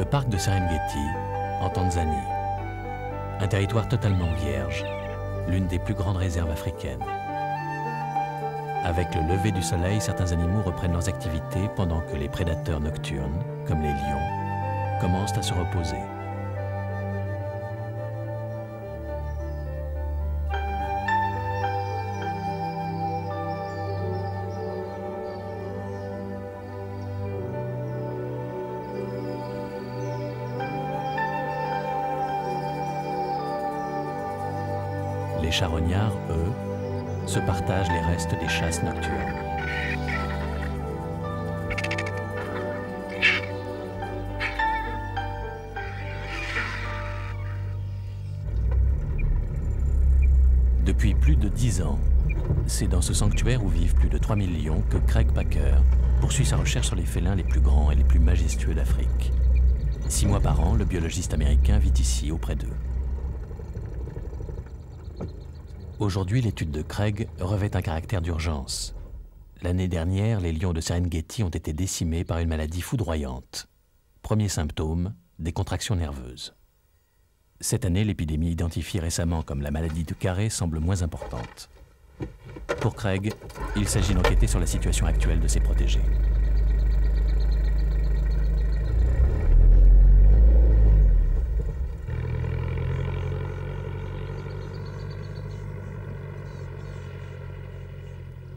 Le parc de Serengeti, en Tanzanie. Un territoire totalement vierge, l'une des plus grandes réserves africaines. Avec le lever du soleil, certains animaux reprennent leurs activités pendant que les prédateurs nocturnes, comme les lions, commencent à se reposer. Les charognards, eux, se partagent les restes des chasses nocturnes. Depuis plus de 10 ans, c'est dans ce sanctuaire où vivent plus de 3000 lions que Craig Packer poursuit sa recherche sur les félins les plus grands et les plus majestueux d'Afrique. 6 mois par an, le biologiste américain vit ici auprès d'eux. Aujourd'hui, l'étude de Craig revêt un caractère d'urgence. L'année dernière, les lions de Serengeti ont été décimés par une maladie foudroyante. Premier symptôme, des contractions nerveuses. Cette année, l'épidémie identifiée récemment comme la maladie de Carré semble moins importante. Pour Craig, il s'agit d'enquêter sur la situation actuelle de ses protégés.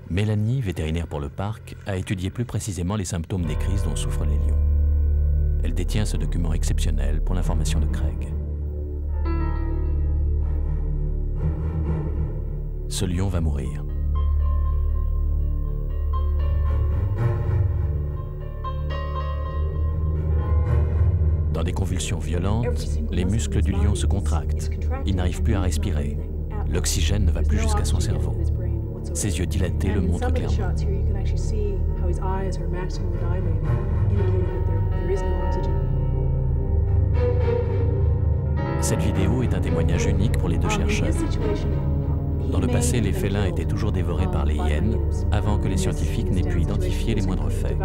Mélanie, vétérinaire pour le parc, a étudié plus précisément les symptômes des crises dont souffrent les lions. Elle détient ce document exceptionnel pour l'information de Craig. Ce lion va mourir. Dans des convulsions violentes, les muscles du lion se contractent. Il n'arrive plus à respirer. L'oxygène ne va plus jusqu'à son cerveau. Ses yeux dilatés le montrent clairement. Cette vidéo est un témoignage unique pour les deux chercheurs. Dans le passé, les félins étaient toujours dévorés par les hyènes avant que les scientifiques n'aient pu identifier les moindres faits.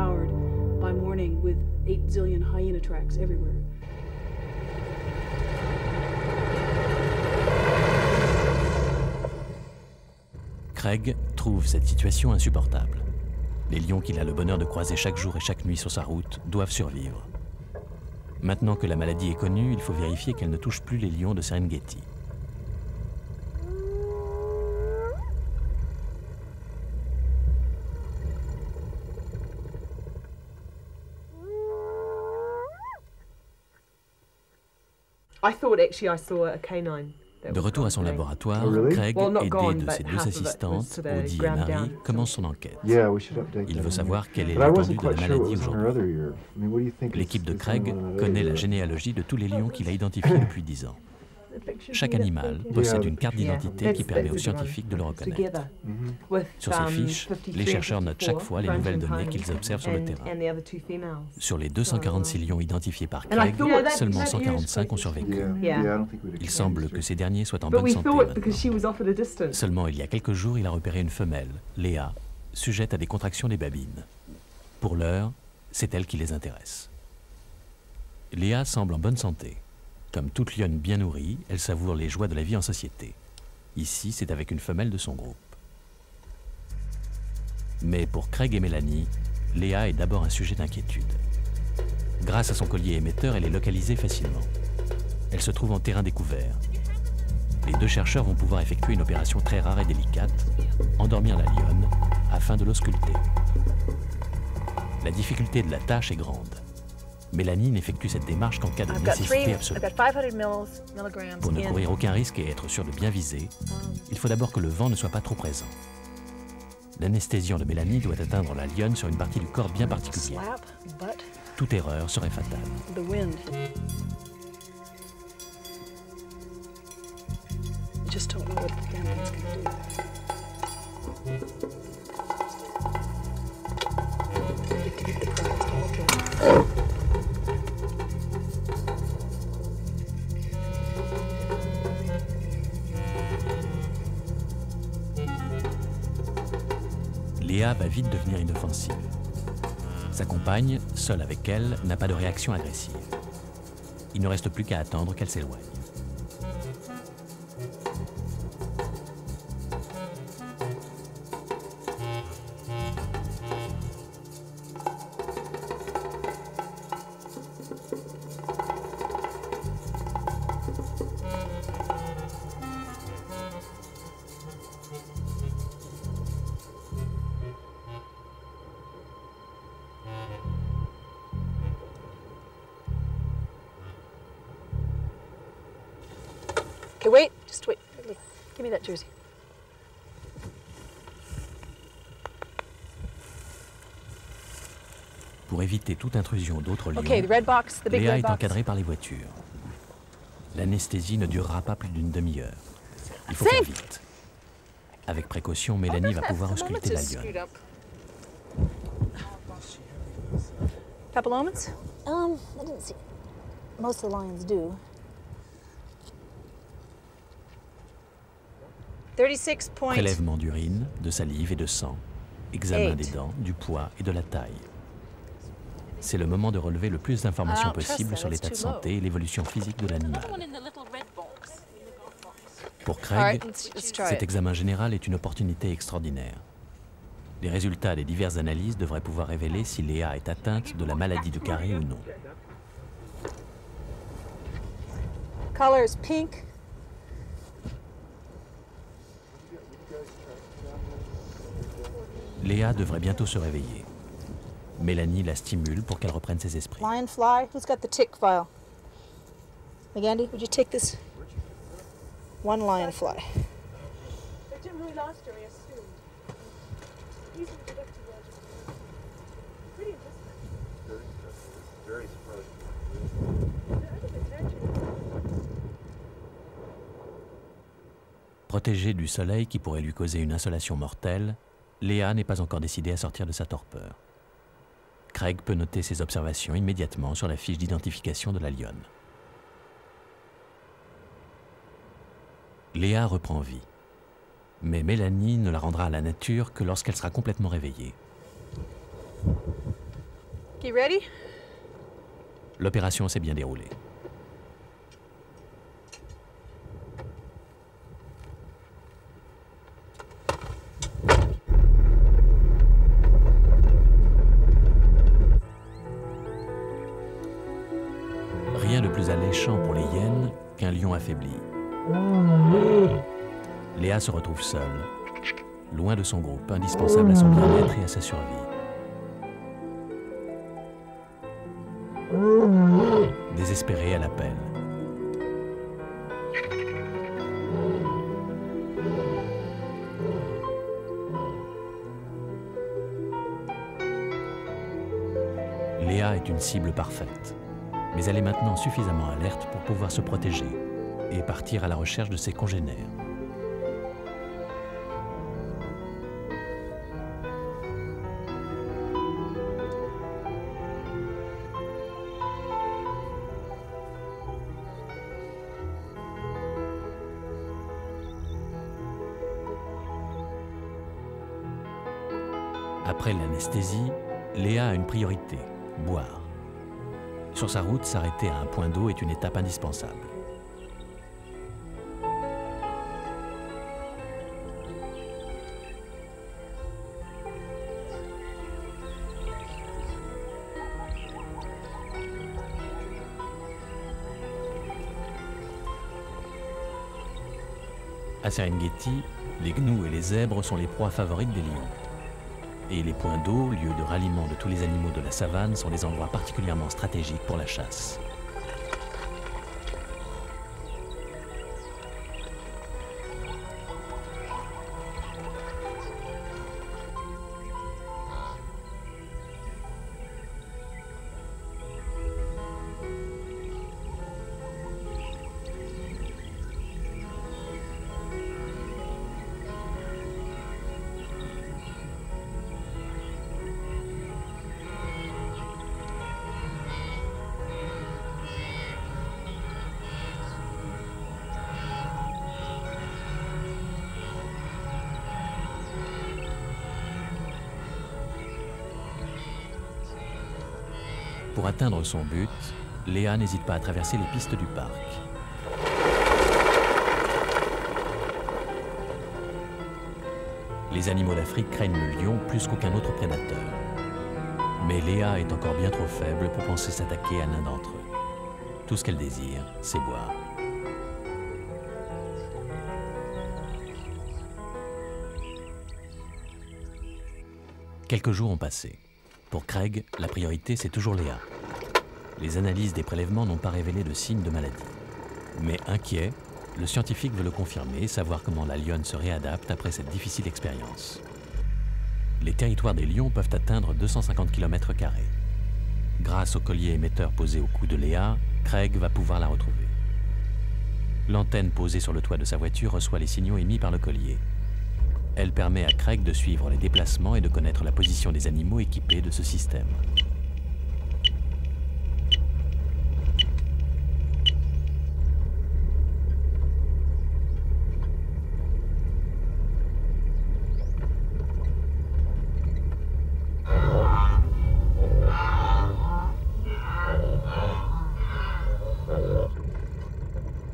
Craig trouve cette situation insupportable. Les lions qu'il a le bonheur de croiser chaque jour et chaque nuit sur sa route doivent survivre. Maintenant que la maladie est connue, il faut vérifier qu'elle ne touche plus les lions de Serengeti. De retour à son laboratoire, Craig, aidé de ses deux assistantes, Audie et Marie, commence son enquête. Il veut savoir quelle est l'étendue de la maladie aujourd'hui. L'équipe de Craig connaît la généalogie de tous les lions qu'il a identifiés depuis 10 ans. Chaque animal possède une carte d'identité qui permet aux scientifiques de le reconnaître. Sur ces fiches, les chercheurs notent chaque fois les nouvelles données qu'ils observent sur le terrain. Sur les 246 lions identifiés par Craig, seulement 145 ont survécu. Il semble que ces derniers soient en bonne santé maintenant. Seulement il y a quelques jours, il a repéré une femelle, Léa, sujette à des contractions des babines. Pour l'heure, c'est elle qui les intéresse. Léa semble en bonne santé. Comme toute lionne bien nourrie, elle savoure les joies de la vie en société. Ici, c'est avec une femelle de son groupe. Mais pour Craig et Mélanie, Léa est d'abord un sujet d'inquiétude. Grâce à son collier émetteur, elle est localisée facilement. Elle se trouve en terrain découvert. Les deux chercheurs vont pouvoir effectuer une opération très rare et délicate, endormir la lionne afin de l'ausculter. La difficulté de la tâche est grande. Mélanie n'effectue cette démarche qu'en cas de nécessité absolue. Pour ne courir aucun risque et être sûr de bien viser, il faut d'abord que le vent ne soit pas trop présent. L'anesthésiant de Mélanie doit atteindre la lionne sur une partie du corps bien particulière. Toute erreur serait fatale. Léa va vite devenir inoffensive. Sa compagne, seule avec elle, n'a pas de réaction agressive. Il ne reste plus qu'à attendre qu'elle s'éloigne. Okay, wait, just wait. Give me that jersey. Pour éviter toute intrusion d'autres lions, Okay, the red box, the big Léa red est box. encadrée par les voitures. L'anesthésie ne durera pas plus d'une demi-heure. Il faut faire vite. Avec précaution, Mélanie va pouvoir ausculter la lionne. Papillomas? I didn't see. Most of the lions do. 36 points. Prélèvement d'urine, de salive et de sang. Examen des dents, du poids et de la taille. C'est le moment de relever le plus d'informations possibles sur l'état de santé et l'évolution physique de l'animal. Pour Craig, cet examen général est une opportunité extraordinaire. Les résultats des diverses analyses devraient pouvoir révéler si Léa est atteinte de la maladie de Carré ou non. Color is pink. Léa devrait bientôt se réveiller. Mélanie la stimule pour qu'elle reprenne ses esprits. Lion fly. Who's got the tick file? McGandy, would you take this? One lion fly. Jim really lost her, I assumed. He's in the productive Pretty interesting. Very surprising. Protégée du soleil qui pourrait lui causer une insolation mortelle, Léa n'est pas encore décidée à sortir de sa torpeur. Craig peut noter ses observations immédiatement sur la fiche d'identification de la lionne. Léa reprend vie. Mais Mélanie ne la rendra à la nature que lorsqu'elle sera complètement réveillée. You ready? L'opération s'est bien déroulée. Rien de plus alléchant pour les hyènes qu'un lion affaibli. Léa se retrouve seule, loin de son groupe, indispensable à son bien-être et à sa survie. Désespérée, elle appelle. Léa est une cible parfaite, mais elle est maintenant suffisamment alerte pour pouvoir se protéger et partir à la recherche de ses congénères. Après l'anesthésie, Léa a une priorité, boire. Sur sa route, s'arrêter à un point d'eau est une étape indispensable. À Serengeti, les gnous et les zèbres sont les proies favorites des lions. Et les points d'eau, lieu de ralliement de tous les animaux de la savane, sont des endroits particulièrement stratégiques pour la chasse. Pour atteindre son but, Léa n'hésite pas à traverser les pistes du parc. Les animaux d'Afrique craignent le lion plus qu'aucun autre prédateur. Mais Léa est encore bien trop faible pour penser s'attaquer à l'un d'entre eux. Tout ce qu'elle désire, c'est boire. Quelques jours ont passé. Pour Craig, la priorité, c'est toujours Léa. Les analyses des prélèvements n'ont pas révélé de signes de maladie. Mais inquiet, le scientifique veut le confirmer et savoir comment la lionne se réadapte après cette difficile expérience. Les territoires des lions peuvent atteindre 250 km². Grâce au collier émetteur posé au cou de Léa, Craig va pouvoir la retrouver. L'antenne posée sur le toit de sa voiture reçoit les signaux émis par le collier. Elle permet à Craig de suivre les déplacements et de connaître la position des animaux équipés de ce système.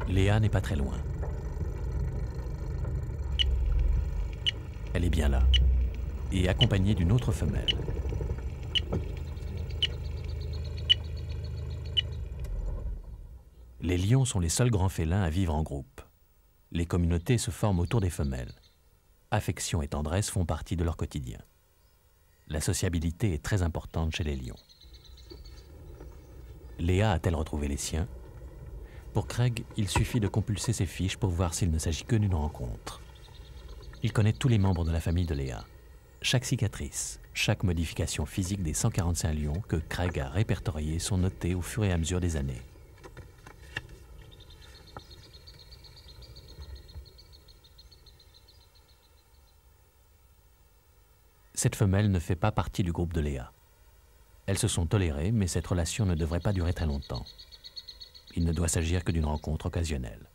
Léa n'est pas très loin. Elle est bien là, et accompagnée d'une autre femelle. Les lions sont les seuls grands félins à vivre en groupe. Les communautés se forment autour des femelles. Affection et tendresse font partie de leur quotidien. La sociabilité est très importante chez les lions. Léa a-t-elle retrouvé les siens? Pour Craig, il suffit de compulser ses fiches pour voir s'il ne s'agit que d'une rencontre. Il connaît tous les membres de la famille de Léa. Chaque cicatrice, chaque modification physique des 145 lions que Craig a répertoriés sont notés au fur et à mesure des années. Cette femelle ne fait pas partie du groupe de Léa. Elles se sont tolérées, mais cette relation ne devrait pas durer très longtemps. Il ne doit s'agir que d'une rencontre occasionnelle.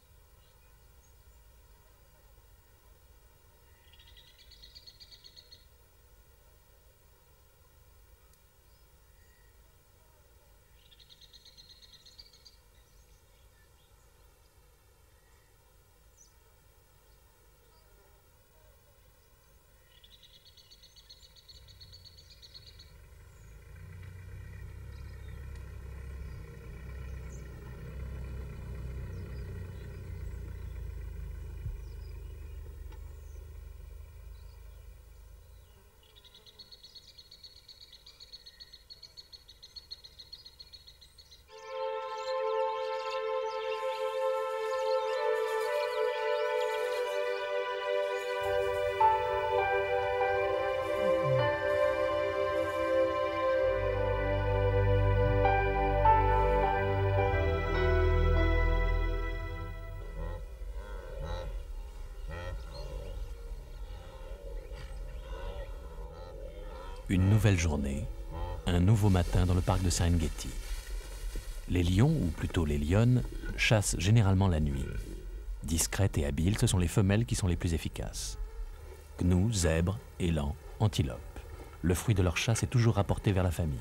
Une nouvelle journée, un nouveau matin dans le parc de Serengeti. Les lions, ou plutôt les lionnes, chassent généralement la nuit. Discrètes et habiles, ce sont les femelles qui sont les plus efficaces. Gnous, zèbres, élans, antilopes. Le fruit de leur chasse est toujours rapporté vers la famille.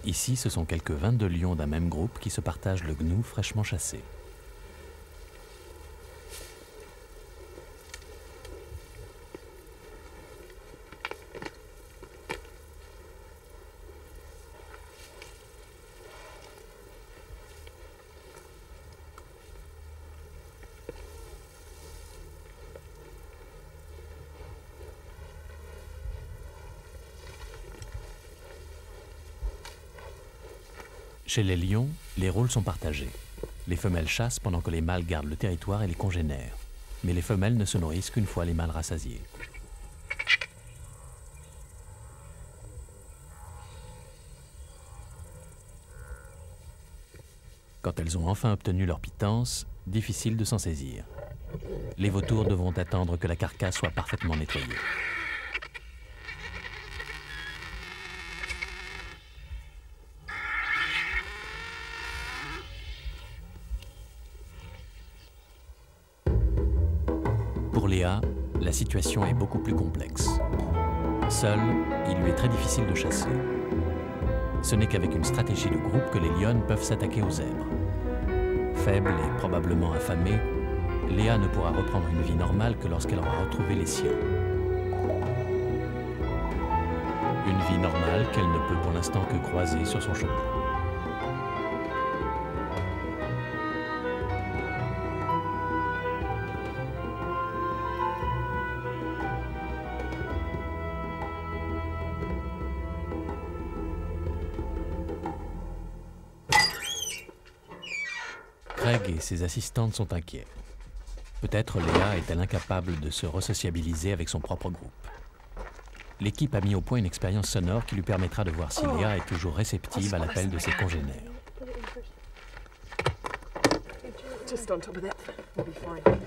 Ici, ce sont quelques 22 lions d'un même groupe qui se partagent le gnou fraîchement chassé. Chez les lions, les rôles sont partagés. Les femelles chassent pendant que les mâles gardent le territoire et les congénèrent. Mais les femelles ne se nourrissent qu'une fois les mâles rassasiés. Quand elles ont enfin obtenu leur pitance, difficile de s'en saisir. Les vautours devront attendre que la carcasse soit parfaitement nettoyée. Pour Léa, la situation est beaucoup plus complexe. Seule, il lui est très difficile de chasser. Ce n'est qu'avec une stratégie de groupe que les lionnes peuvent s'attaquer aux zèbres. Faible et probablement affamée, Léa ne pourra reprendre une vie normale que lorsqu'elle aura retrouvé les siens. Une vie normale qu'elle ne peut pour l'instant que croiser sur son chemin. Craig et ses assistantes sont inquiets. Peut-être Léa est-elle incapable de se resociabiliser avec son propre groupe. L'équipe a mis au point une expérience sonore qui lui permettra de voir si Léa est toujours réceptive à l'appel de ses congénères. Just on top of that. We'll be fine.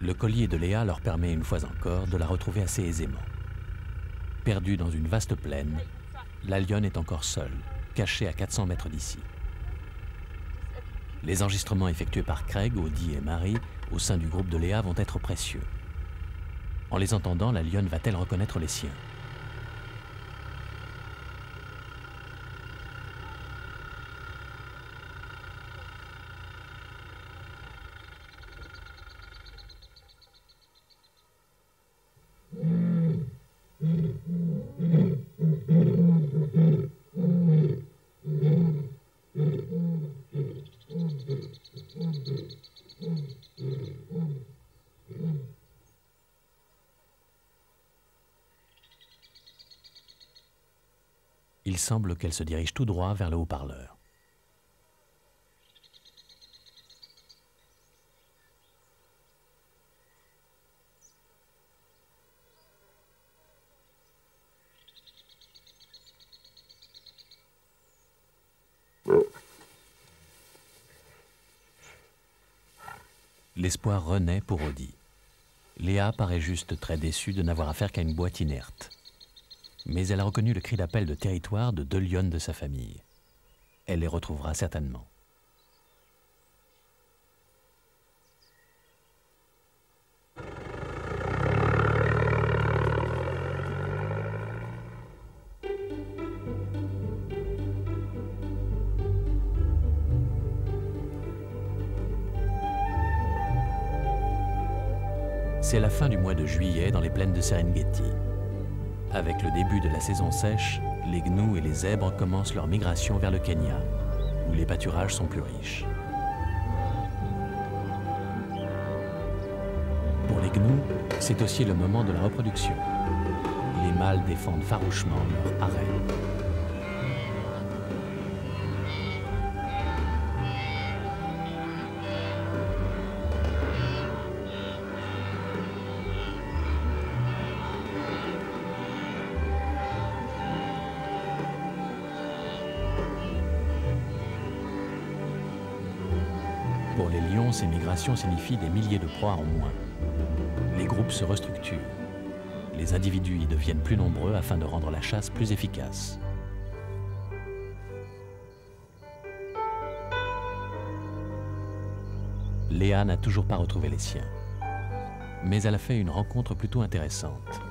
Le collier de Léa leur permet une fois encore de la retrouver assez aisément. Perdue dans une vaste plaine, la lionne est encore seule, cachée à 400 mètres d'ici. Les enregistrements effectués par Craig, Audie et Marie au sein du groupe de Léa vont être précieux. En les entendant, la lionne va-t-elle reconnaître les siens? Il semble qu'elle se dirige tout droit vers le haut-parleur. L'espoir renaît pour Audie. Léa paraît juste très déçue de n'avoir affaire qu'à une boîte inerte. Mais elle a reconnu le cri d'appel de territoire de 2 lionnes de sa famille. Elle les retrouvera certainement. C'est la fin du mois de juillet dans les plaines de Serengeti. Avec le début de la saison sèche, les gnous et les zèbres commencent leur migration vers le Kenya, où les pâturages sont plus riches. Pour les gnous, c'est aussi le moment de la reproduction. Les mâles défendent farouchement leur harem. Pour les lions, ces migrations signifient des milliers de proies en moins. Les groupes se restructurent. Les individus y deviennent plus nombreux afin de rendre la chasse plus efficace. Léa n'a toujours pas retrouvé les siens. Mais elle a fait une rencontre plutôt intéressante.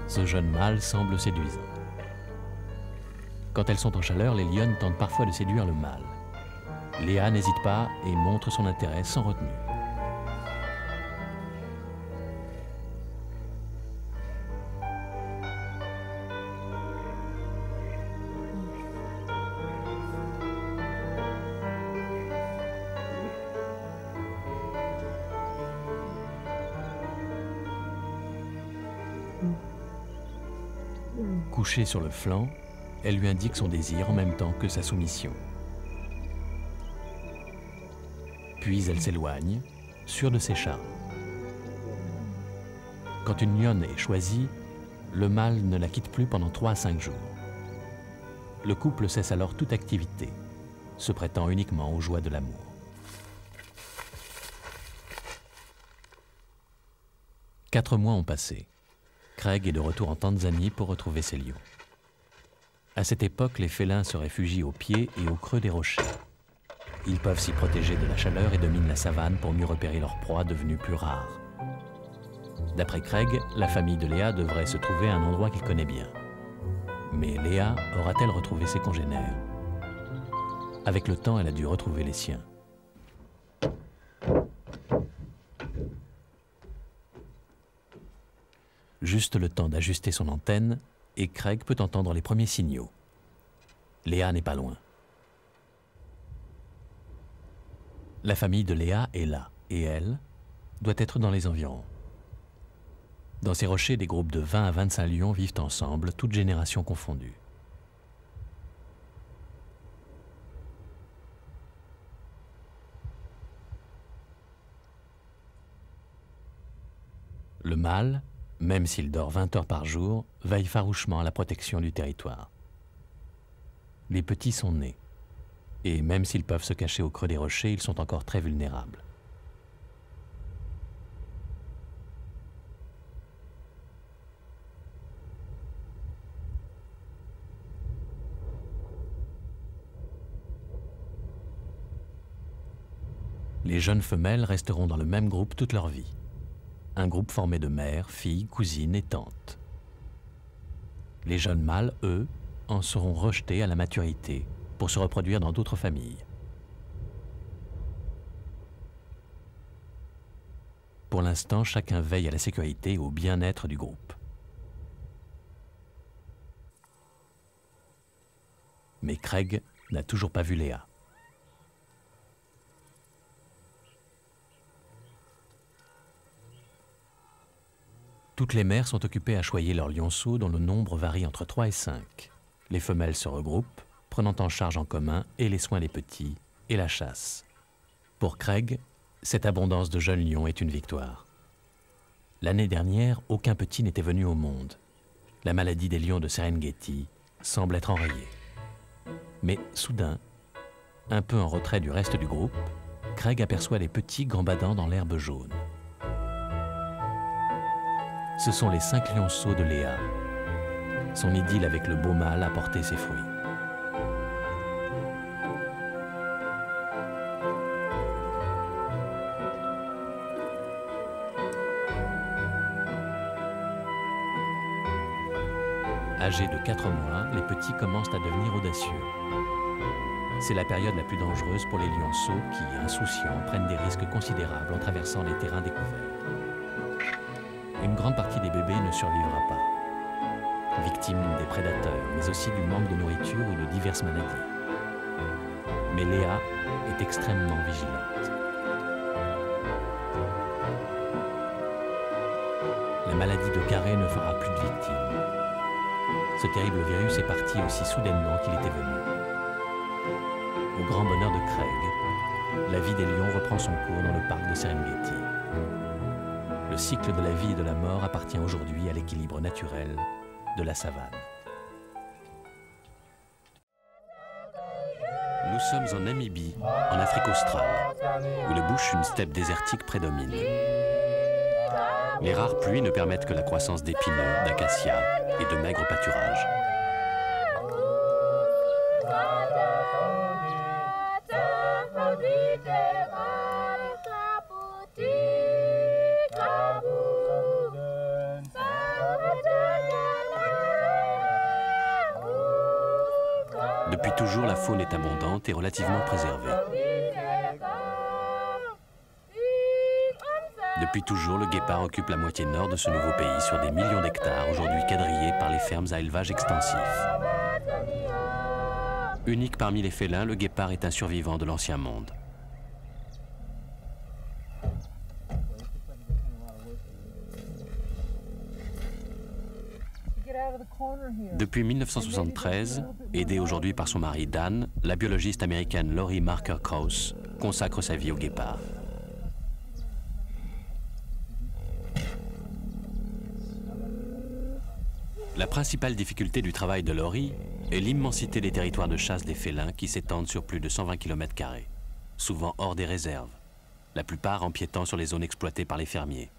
Ce jeune mâle semble séduisant. Quand elles sont en chaleur, les lionnes tentent parfois de séduire le mâle. Léa n'hésite pas et montre son intérêt sans retenue. Couchée sur le flanc, elle lui indique son désir en même temps que sa soumission. Puis elle s'éloigne, sûre de ses charmes. Quand une lionne est choisie, le mâle ne la quitte plus pendant 3 à 5 jours. Le couple cesse alors toute activité. se prêtant uniquement aux joies de l'amour. Quatre mois ont passé. Craig est de retour en Tanzanie pour retrouver ses lions. À cette époque, les félins se réfugient au pied et au creux des rochers. Ils peuvent s'y protéger de la chaleur et dominent la savane pour mieux repérer leurs proies devenues plus rares. D'après Craig, la famille de Léa devrait se trouver à un endroit qu'il connaît bien. Mais Léa aura-t-elle retrouvé ses congénères? Avec le temps, elle a dû retrouver les siens. Juste le temps d'ajuster son antenne, et Craig peut entendre les premiers signaux. Léa n'est pas loin. La famille de Léa est là, et elle doit être dans les environs. Dans ces rochers, des groupes de 20 à 25 lions vivent ensemble, toutes générations confondues. Le mâle, même s'il dort 20 heures par jour, veille farouchement à la protection du territoire. Les petits sont nés, et même s'ils peuvent se cacher au creux des rochers, ils sont encore très vulnérables. Les jeunes femelles resteront dans le même groupe toute leur vie. Un groupe formé de mères, filles, cousines et tantes. Les jeunes mâles, eux, en seront rejetés à la maturité pour se reproduire dans d'autres familles. Pour l'instant, chacun veille à la sécurité et au bien-être du groupe. Mais Craig n'a toujours pas vu Léa. Toutes les mères sont occupées à choyer leurs lionceaux dont le nombre varie entre 3 et 5. Les femelles se regroupent, prenant en charge en commun et les soins des petits et la chasse. Pour Craig, cette abondance de jeunes lions est une victoire. L'année dernière, aucun petit n'était venu au monde. La maladie des lions de Serengeti semble être enrayée. Mais soudain, un peu en retrait du reste du groupe, Craig aperçoit les petits gambadant dans l'herbe jaune. Ce sont les 5 lionceaux de Léa. Son idylle avec le beau mâle a porté ses fruits. Âgés de 4 mois, les petits commencent à devenir audacieux. C'est la période la plus dangereuse pour les lionceaux qui, insouciants, prennent des risques considérables en traversant les terrains découverts. Une grande partie des bébés ne survivra pas, victimes des prédateurs, mais aussi du manque de nourriture ou de diverses maladies. Mais Léa est extrêmement vigilante. La maladie de Carré ne fera plus de victimes. Ce terrible virus est parti aussi soudainement qu'il était venu. Au grand bonheur de Craig, la vie des lions reprend son cours dans le parc de Serengeti. Le cycle de la vie et de la mort appartient aujourd'hui à l'équilibre naturel de la savane. Nous sommes en Namibie, en Afrique australe, où le bush, une steppe désertique, prédomine. Les rares pluies ne permettent que la croissance d'épineux, d'acacias et de maigres pâturages. Depuis toujours, la faune est abondante et relativement préservée. Depuis toujours, le guépard occupe la moitié nord de ce nouveau pays sur des millions d'hectares, aujourd'hui quadrillés par les fermes à élevage extensif. Unique parmi les félins, le guépard est un survivant de l'ancien monde. Depuis 1973, aidée aujourd'hui par son mari Dan, la biologiste américaine Lori Marker Krauss consacre sa vie au guépard. La principale difficulté du travail de Lori et l'immensité des territoires de chasse des félins qui s'étendent sur plus de 120 km², souvent hors des réserves, la plupart empiétant sur les zones exploitées par les fermiers.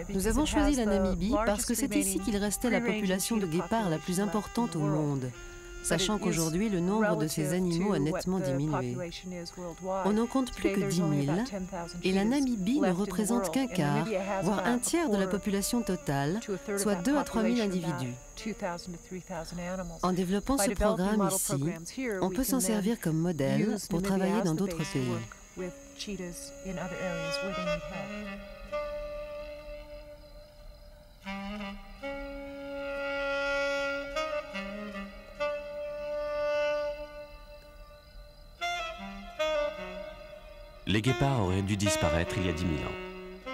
Nous avons choisi la Namibie parce que c'est ici qu'il restait la population de guépards la plus importante au monde, sachant qu'aujourd'hui le nombre de ces animaux a nettement diminué. On n'en compte plus que 10 000 et la Namibie ne représente qu'un quart, voire un tiers de la population totale, soit 2 à 3 000 individus. En développant ce programme ici, on peut s'en servir comme modèle pour travailler dans d'autres pays. Les guépards auraient dû disparaître il y a 10 000 ans.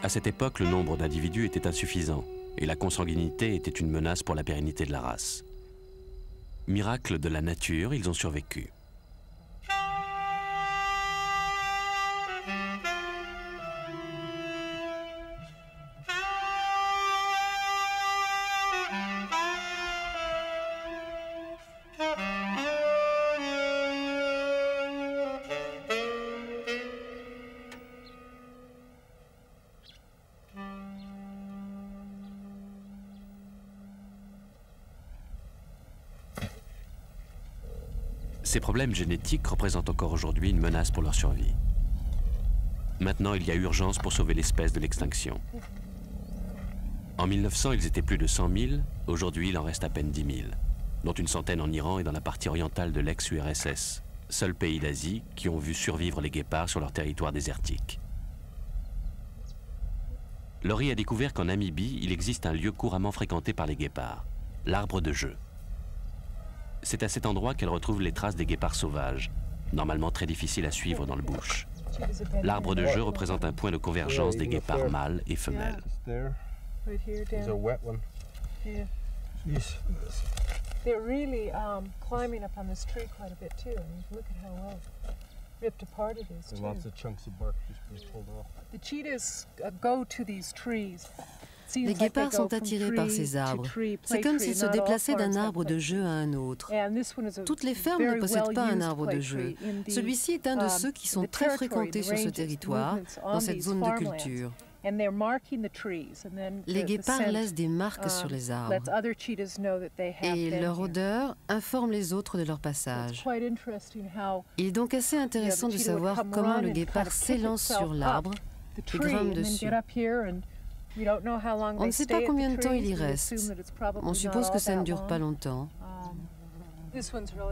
À cette époque, le nombre d'individus était insuffisant et la consanguinité était une menace pour la pérennité de la race. Miracle de la nature, ils ont survécu. Ces problèmes génétiques représentent encore aujourd'hui une menace pour leur survie. Maintenant, il y a urgence pour sauver l'espèce de l'extinction. En 1900, ils étaient plus de 100 000, aujourd'hui il en reste à peine 10 000, dont une centaine en Iran et dans la partie orientale de l'ex-URSS, seul pays d'Asie qui ont vu survivre les guépards sur leur territoire désertique. Laurie a découvert qu'en Namibie, il existe un lieu couramment fréquenté par les guépards, l'arbre de jeu. C'est à cet endroit qu'elle retrouve les traces des guépards sauvages, normalement très difficiles à suivre dans le bush. L'arbre de jeu représente un point de convergence des guépards mâles et femelles. ripped apart it is, too. Lots of chunks of bark just being pulled off. The cheetahs go to these trees. Les guépards sont attirés par ces arbres. C'est comme s'ils se déplaçaient d'un arbre de jeu à un autre. Toutes les fermes ne possèdent pas un arbre de jeu. Celui-ci est un de ceux qui sont très fréquentés sur ce territoire, dans cette zone de culture. Les guépards laissent des marques sur les arbres et leur odeur informe les autres de leur passage. Il est donc assez intéressant de savoir comment le guépard s'élance sur l'arbre et grimpe dessus. On ne sait pas combien de temps il y reste. On suppose que ça ne dure pas longtemps.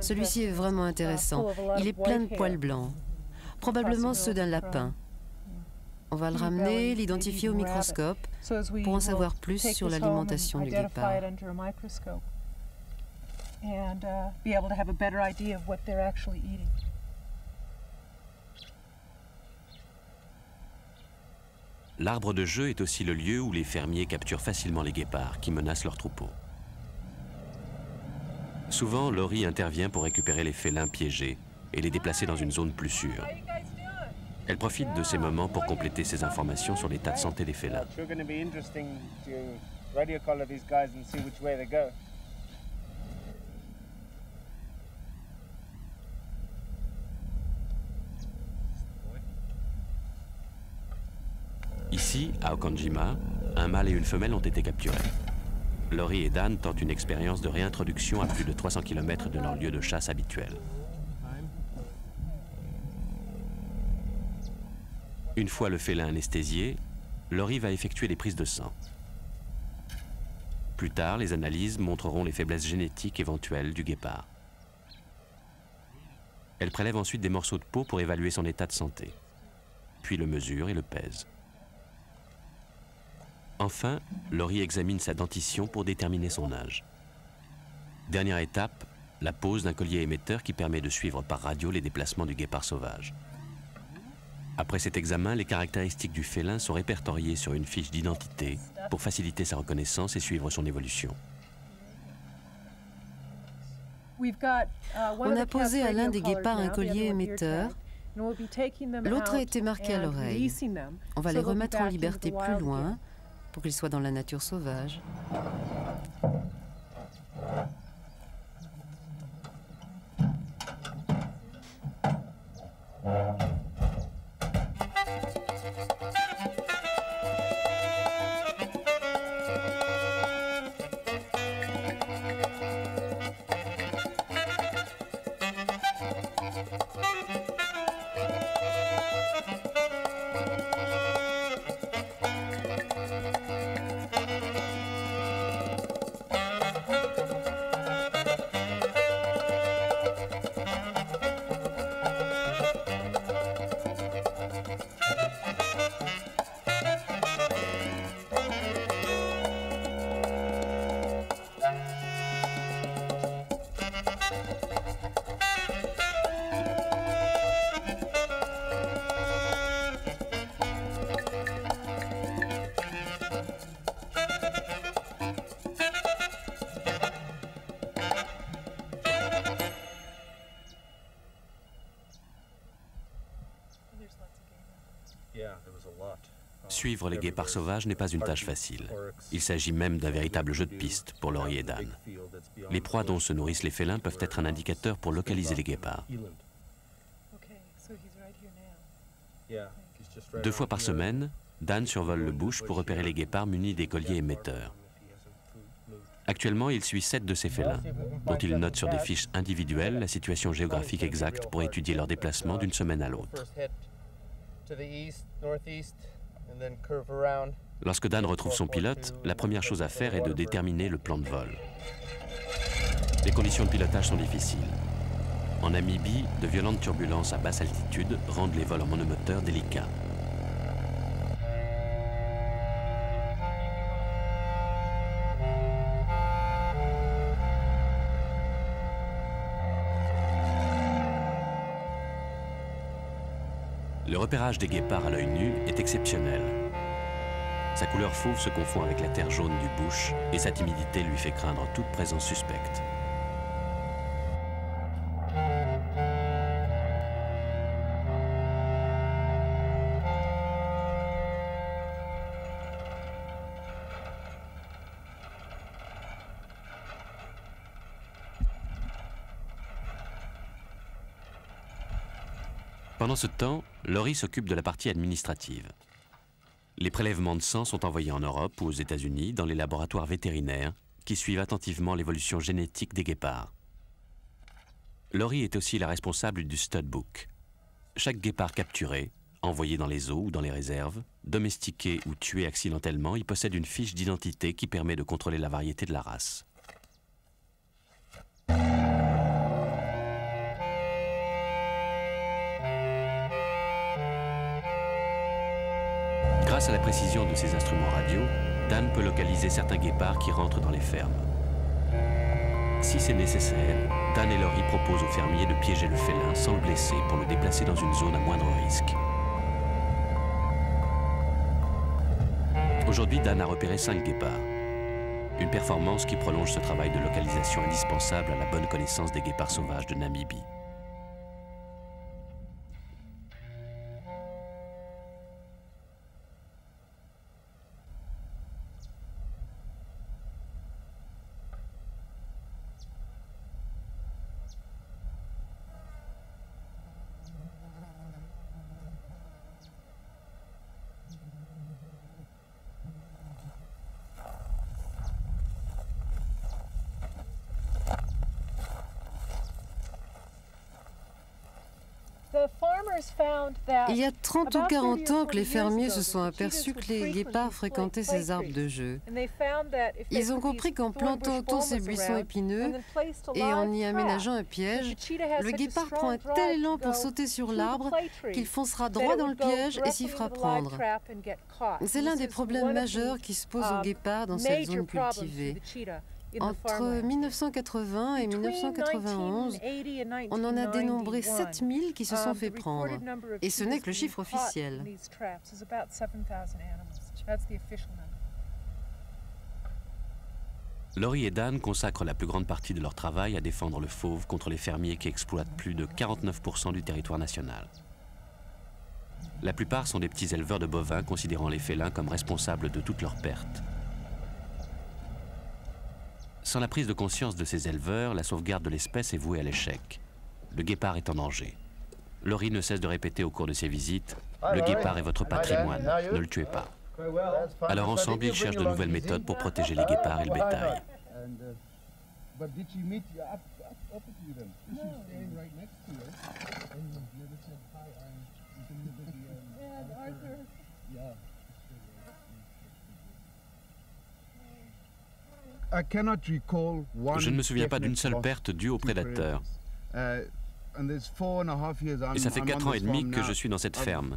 Celui-ci est vraiment intéressant. Il est plein de poils blancs, probablement ceux d'un lapin. On va le ramener, l'identifier au microscope pour en savoir plus sur l'alimentation du guépard. L'arbre de jeu est aussi le lieu où les fermiers capturent facilement les guépards qui menacent leurs troupeaux. Souvent, Laurie intervient pour récupérer les félins piégés et les déplacer dans une zone plus sûre. Elle profite de ces moments pour compléter ses informations sur l'état de santé des félins. Ici, à Okanjima, un mâle et une femelle ont été capturés. Laurie et Dan tentent une expérience de réintroduction à plus de 300 km de leur lieu de chasse habituel. Une fois le félin anesthésié, Laurie va effectuer des prises de sang. Plus tard, les analyses montreront les faiblesses génétiques éventuelles du guépard. Elle prélève ensuite des morceaux de peau pour évaluer son état de santé, puis le mesure et le pèse. Enfin, Laurie examine sa dentition pour déterminer son âge. Dernière étape, la pose d'un collier émetteur qui permet de suivre par radio les déplacements du guépard sauvage. Après cet examen, les caractéristiques du félin sont répertoriées sur une fiche d'identité pour faciliter sa reconnaissance et suivre son évolution. On a posé à l'un des guépards un collier émetteur. L'autre a été marqué à l'oreille. On va les remettre en liberté plus loin pour qu'ils soient dans la nature sauvage. Suivre les guépards sauvages n'est pas une tâche facile. Il s'agit même d'un véritable jeu de piste pour Laurie et Dan. Les proies dont se nourrissent les félins peuvent être un indicateur pour localiser les guépards. 2 fois par semaine, Dan survole le bush pour repérer les guépards munis des colliers émetteurs. Actuellement, il suit 7 de ces félins, dont il note sur des fiches individuelles la situation géographique exacte pour étudier leur déplacement d'une semaine à l'autre. Lorsque Dan retrouve son pilote, la première chose à faire est de déterminer le plan de vol. Les conditions de pilotage sont difficiles. En Namibie, de violentes turbulences à basse altitude rendent les vols en monomoteur délicats. Le repérage des guépards à l'œil nu est exceptionnel. Sa couleur fauve se confond avec la terre jaune du bush et sa timidité lui fait craindre toute présence suspecte. Pendant ce temps, Laurie s'occupe de la partie administrative. Les prélèvements de sang sont envoyés en Europe ou aux États-Unis dans les laboratoires vétérinaires qui suivent attentivement l'évolution génétique des guépards. Laurie est aussi la responsable du stud book. Chaque guépard capturé, envoyé dans les eaux ou dans les réserves, domestiqué ou tué accidentellement, y possède une fiche d'identité qui permet de contrôler la variété de la race. Grâce à la précision de ses instruments radio, Dan peut localiser certains guépards qui rentrent dans les fermes. Si c'est nécessaire, Dan et Laurie proposent aux fermiers de piéger le félin sans le blesser pour le déplacer dans une zone à moindre risque. Aujourd'hui, Dan a repéré 5 guépards. Une performance qui prolonge ce travail de localisation indispensable à la bonne connaissance des guépards sauvages de Namibie. Il y a 30 ou 40 ans que les fermiers se sont aperçus que les guépards fréquentaient ces arbres de jeu. Ils ont compris qu'en plantant autour ces buissons épineux et en y aménageant un piège, le guépard prend un tel élan pour sauter sur l'arbre qu'il foncera droit dans le piège et s'y fera prendre. C'est l'un des problèmes majeurs qui se posent aux guépards dans cette zone cultivée. Entre 1980 et 1991, on en a dénombré 7000 qui se sont fait prendre. Et ce n'est que le chiffre officiel. Laurie et Dan consacrent la plus grande partie de leur travail à défendre le fauve contre les fermiers qui exploitent plus de 49% du territoire national. La plupart sont des petits éleveurs de bovins considérant les félins comme responsables de toutes leurs pertes. Sans la prise de conscience de ces éleveurs, la sauvegarde de l'espèce est vouée à l'échec. Le guépard est en danger. Laurie ne cesse de répéter au cours de ses visites « Le guépard est votre patrimoine, ne le tuez pas ». Alors ensemble, ils cherchent de nouvelles méthodes pour protéger les guépards et le bétail. Je ne me souviens pas d'une seule perte due aux prédateurs. Et ça fait 4 ans et demi que je suis dans cette ferme.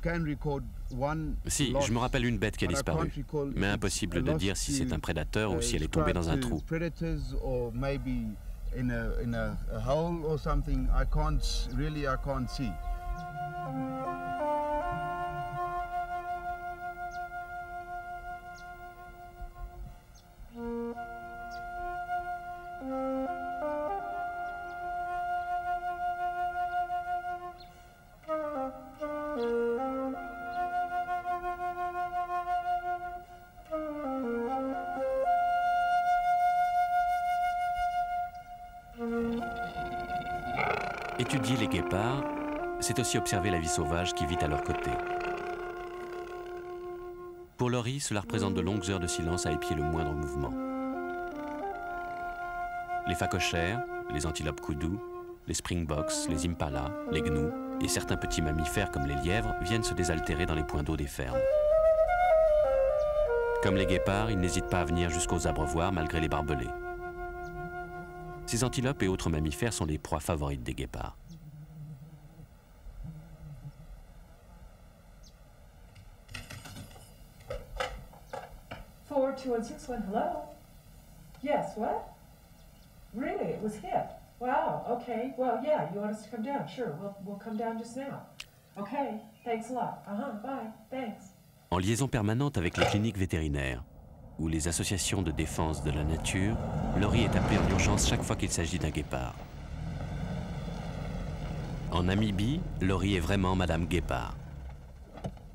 Si, je me rappelle une bête qui a disparu, mais impossible de dire si c'est un prédateur ou si elle est tombée dans un trou. Étudier les guépards, c'est aussi observer la vie sauvage qui vit à leur côté. Pour Laurie, cela représente de longues heures de silence à épier le moindre mouvement. Les phacochères, les antilopes koudous, les springboks, les impalas, les gnous et certains petits mammifères comme les lièvres viennent se désaltérer dans les points d'eau des fermes. Comme les guépards, ils n'hésitent pas à venir jusqu'aux abreuvoirs malgré les barbelés. Ces antilopes et autres mammifères sont les proies favorites des guépards. Hello? Yes, what? Really? It was hit? Wow, okay. Well, yeah, you want us to come down? Sure, we'll come down just now. Okay, thanks a lot. Bye, thanks. En liaison permanente avec les cliniques vétérinaires ou les associations de défense de la nature, Laurie est appelée en urgence chaque fois qu'il s'agit d'un guépard. En Namibie, Laurie est vraiment Madame Guépard.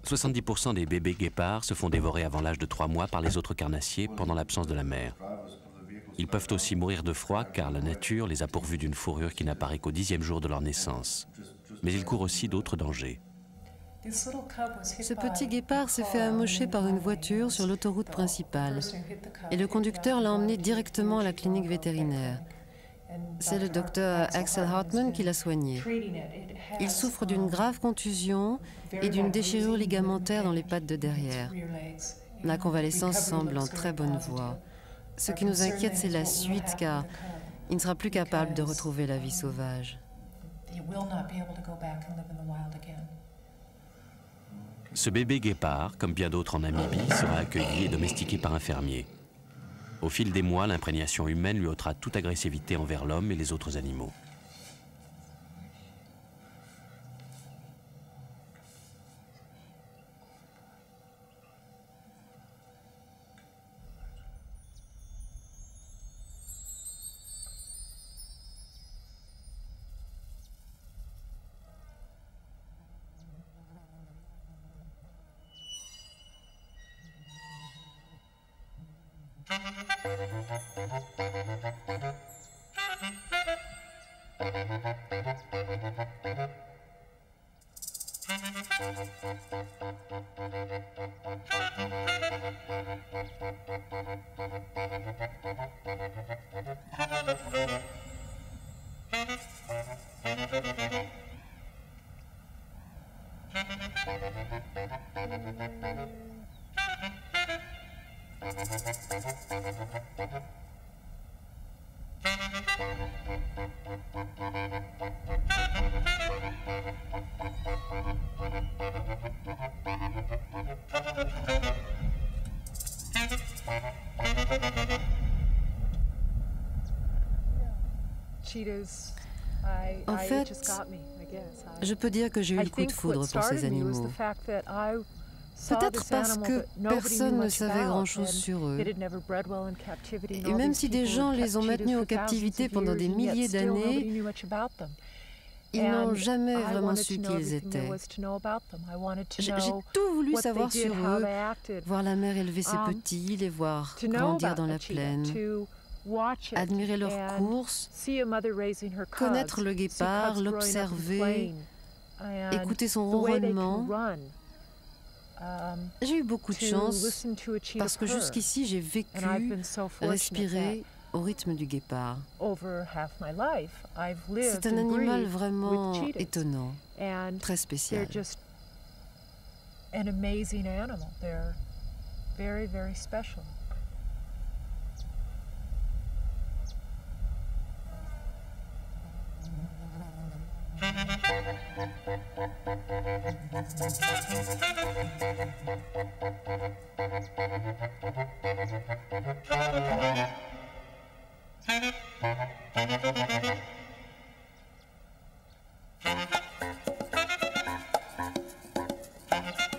70% des bébés guépards se font dévorer avant l'âge de 3 mois par les autres carnassiers pendant l'absence de la mère. Ils peuvent aussi mourir de froid car la nature les a pourvus d'une fourrure qui n'apparaît qu'au 10e jour de leur naissance. Mais ils courent aussi d'autres dangers. Ce petit guépard s'est fait amocher par une voiture sur l'autoroute principale et le conducteur l'a emmené directement à la clinique vétérinaire. C'est le docteur Axel Hartmann qui l'a soigné. Il souffre d'une grave contusion et d'une déchirure ligamentaire dans les pattes de derrière. La convalescence semble en très bonne voie. Ce qui nous inquiète, c'est la suite, car il ne sera plus capable de retrouver la vie sauvage. Ce bébé guépard, comme bien d'autres en Namibie, sera accueilli et domestiqué par un fermier. Au fil des mois, l'imprégnation humaine lui ôtera toute agressivité envers l'homme et les autres animaux. En fait, je peux dire que j'ai eu le coup de foudre pour ces animaux. Peut-être parce que personne ne savait grand-chose sur eux. Et même si des gens les ont maintenus en captivité pendant des milliers d'années, ils n'ont jamais vraiment su qui ils étaient. J'ai tout voulu savoir sur eux, voir la mère élever ses petits, les voir grandir dans la plaine, admirer leurs courses, connaître le guépard, l'observer, écouter son ronronnement. J'ai eu beaucoup de chance parce que jusqu'ici j'ai vécu, respiré au rythme du guépard. C'est un animal vraiment étonnant, très spécial.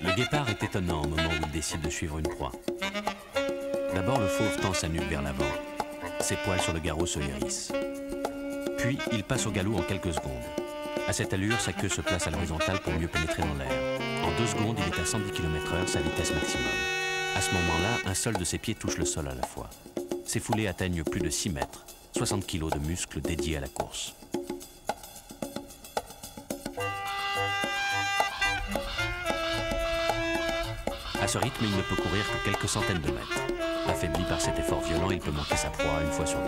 Le guépard est étonnant au moment où il décide de suivre une proie. D'abord, le fauve tend sa nuque vers l'avant. Ses poils sur le garrot se hérissent. Puis, il passe au galop en quelques secondes. À cette allure, sa queue se place à l'horizontale pour mieux pénétrer dans l'air. En 2 secondes, il est à 110 km/h, sa vitesse maximum. À ce moment-là, un seul de ses pieds touche le sol à la fois. Ses foulées atteignent plus de 6 mètres, 60 kg de muscles dédiés à la course. À ce rythme, il ne peut courir que quelques centaines de mètres. Affaibli par cet effort violent, il peut manquer sa proie une fois sur 2.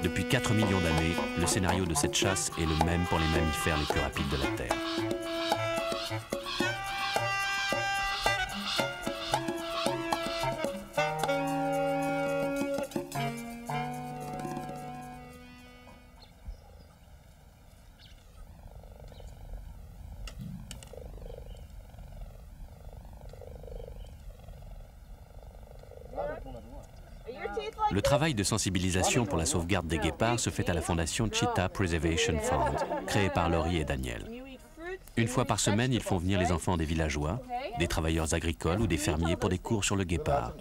Depuis 4 millions d'années, le scénario de cette chasse est le même pour les mammifères les plus rapides de la Terre. Le travail de sensibilisation pour la sauvegarde des guépards se fait à la fondation Cheetah Preservation Fund, créée par Laurie et Daniel. Une fois par semaine, ils font venir les enfants des villageois, des travailleurs agricoles ou des fermiers pour des cours sur le guépard.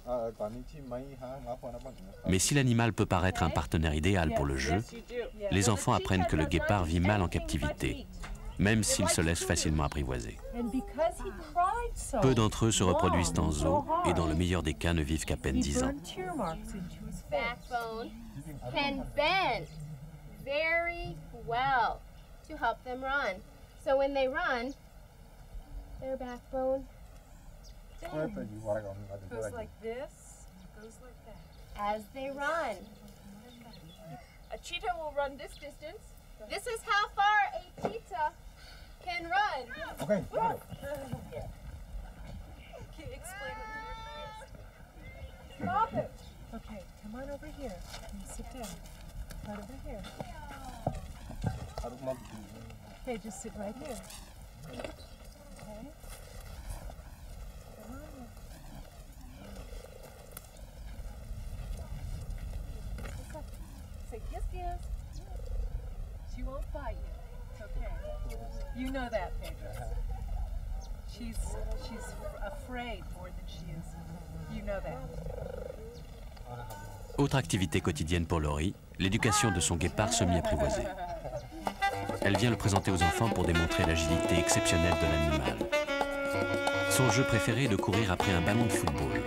Mais si l'animal peut paraître un partenaire idéal pour le jeu, les enfants apprennent que le guépard vit mal en captivité, même s'il se laisse facilement apprivoiser. Peu d'entre eux se reproduisent en zoo et dans le meilleur des cas ne vivent qu'à peine 10 ans. Backbone can bend very well to help them run. So when they run, their backbone goes like this, goes like that. As they run. A cheetah will run this distance. This is how far a cheetah can run. Okay. Can you explain it? Stop it. Okay, come on over here. Sit down. Right over here. Okay, just sit right here. Okay. Come on. Say yes, yes. She won't bite you. It's okay. You know that, Pedro. She's afraid more than she is. You know that. Autre activité quotidienne pour Laurie, l'éducation de son guépard semi-apprivoisé. Elle vient le présenter aux enfants pour démontrer l'agilité exceptionnelle de l'animal. Son jeu préféré est de courir après un ballon de football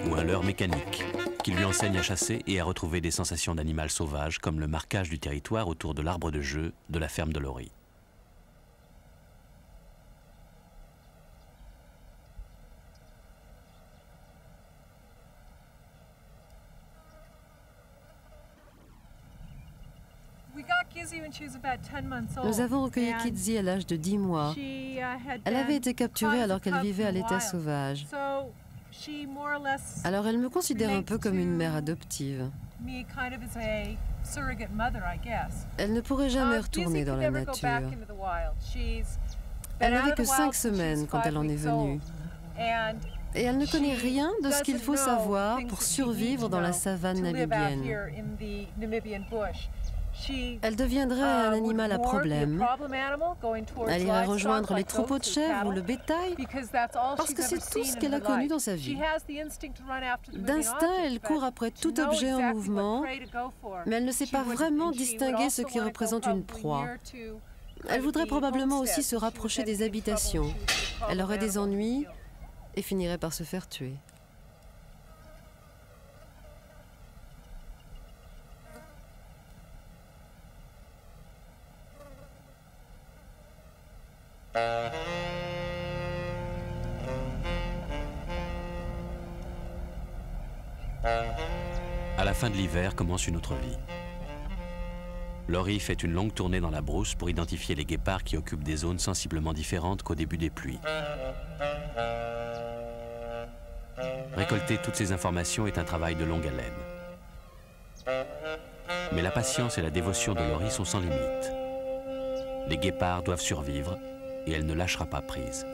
ou un leurre mécanique qui lui enseigne à chasser et à retrouver des sensations d'animal sauvage comme le marquage du territoire autour de l'arbre de jeu de la ferme de Laurie. Nous avons recueilli Kizzy à l'âge de 10 mois. Elle avait été capturée alors qu'elle vivait à l'état sauvage. Alors elle me considère un peu comme une mère adoptive. Elle ne pourrait jamais retourner dans la nature. Elle n'avait que 5 semaines quand elle en est venue. Et elle ne connaît rien de ce qu'il faut savoir pour survivre dans la savane namibienne. Elle deviendrait un animal à problème. Elle irait rejoindre les troupeaux de chèvres ou le bétail, parce que c'est tout ce qu'elle a connu dans sa vie. D'instinct, elle court après tout objet en mouvement, mais elle ne sait pas vraiment distinguer ce qui représente une proie. Elle voudrait probablement aussi se rapprocher des habitations. Elle aurait des ennuis et finirait par se faire tuer. À la fin de l'hiver commence une autre vie. Laurie fait une longue tournée dans la brousse pour identifier les guépards qui occupent des zones sensiblement différentes qu'au début des pluies. Récolter toutes ces informations est un travail de longue haleine. Mais la patience et la dévotion de Laurie sont sans limite. Les guépards doivent survivre et elle ne lâchera pas prise.